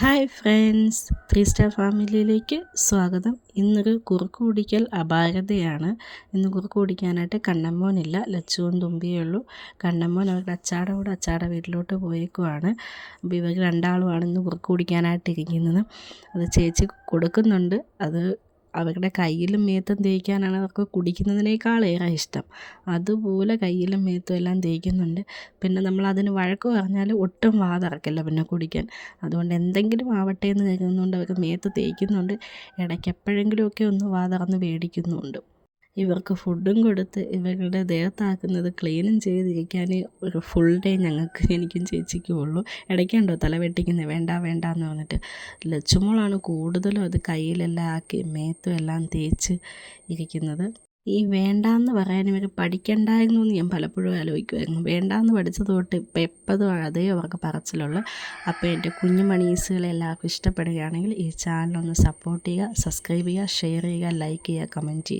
Hi friends, 3 star ഫാമിലിയിലേക്ക് സ്വാഗതം. ഇന്നൊരു കുറുക്ക് കുടിക്കൽ അപാകതയാണ്. ഇന്ന് കുറുക്ക് കുടിക്കാനായിട്ട് കണ്ണമ്മോനില്ല, ലച്ചുവും തുമ്പിയേ ഉള്ളൂ. കണ്ണമ്മോൻ അവരുടെ അച്ചാടെ വീട്ടിലോട്ട് പോയേക്കുവാണ്. അപ്പോൾ ഇവർ രണ്ടാളുമാണ് ഇന്ന് കുറുക്ക് കുടിക്കാനായിട്ടിരിക്കുന്നത്. അത് ചേച്ചി കൊടുക്കുന്നുണ്ട്. അത് അവരുടെ കയ്യിലും മേത്തും തേക്കാനാണ് അവർക്ക് കുടിക്കുന്നതിനേക്കാളേറെ ഇഷ്ടം. അതുപോലെ കയ്യിലും മേത്തും എല്ലാം തേക്കുന്നുണ്ട്. പിന്നെ നമ്മളതിന് വഴക്ക് പറഞ്ഞാൽ ഒട്ടും വാ തുറക്കില്ല പിന്നെ കുടിക്കാൻ. അതുകൊണ്ട് എന്തെങ്കിലും ആവട്ടെ എന്ന് കരുതുന്നതുകൊണ്ട് അവർ മേത്ത് തേക്കുന്നുണ്ട്. ഇടയ്ക്ക് എപ്പോഴെങ്കിലുമൊക്കെ ഒന്ന് വാ തുറന്ന് മേടിക്കുന്നുമുണ്ട്. ഇവർക്ക് ഫുഡും കൊടുത്ത് ഇവരുടെ ദേഹത്താക്കുന്നത് ക്ലീനും ചെയ്തിരിക്കാൻ ഒരു ഫുൾ ഡേ എനിക്കും ചേച്ചിക്കും ഉള്ളൂ. ഇടയ്ക്കുണ്ടോ തല വെട്ടിക്കുന്നത് വേണ്ട എന്ന് പറഞ്ഞിട്ട്. ലച്ചുമോളാണ് കൂടുതലും അത് കയ്യിലെല്ലാം ആക്കി മേത്തും എല്ലാം തേച്ച് ഇരിക്കുന്നത്. ഈ വേണ്ടാന്ന് പറയാൻ ഇവർ പഠിക്കണ്ടായിരുന്നു എന്ന് ഞാൻ പലപ്പോഴും ആലോചിക്കുമായിരുന്നു. വേണ്ടാന്ന് പഠിച്ചത് തൊട്ട് ഇപ്പം എപ്പോഴും അതേ അവർക്ക് പറച്ചിലുള്ളൂ. അപ്പോൾ എൻ്റെ കുഞ്ഞു മണീസുകളെ എല്ലാവർക്കും ഇഷ്ടപ്പെടുകയാണെങ്കിൽ ഈ ചാനലൊന്ന് സപ്പോർട്ട് ചെയ്യുക, സബ്സ്ക്രൈബ് ചെയ്യുക, ഷെയർ ചെയ്യുക, ലൈക്ക് ചെയ്യുക, കമൻറ്റ് ചെയ്യുക.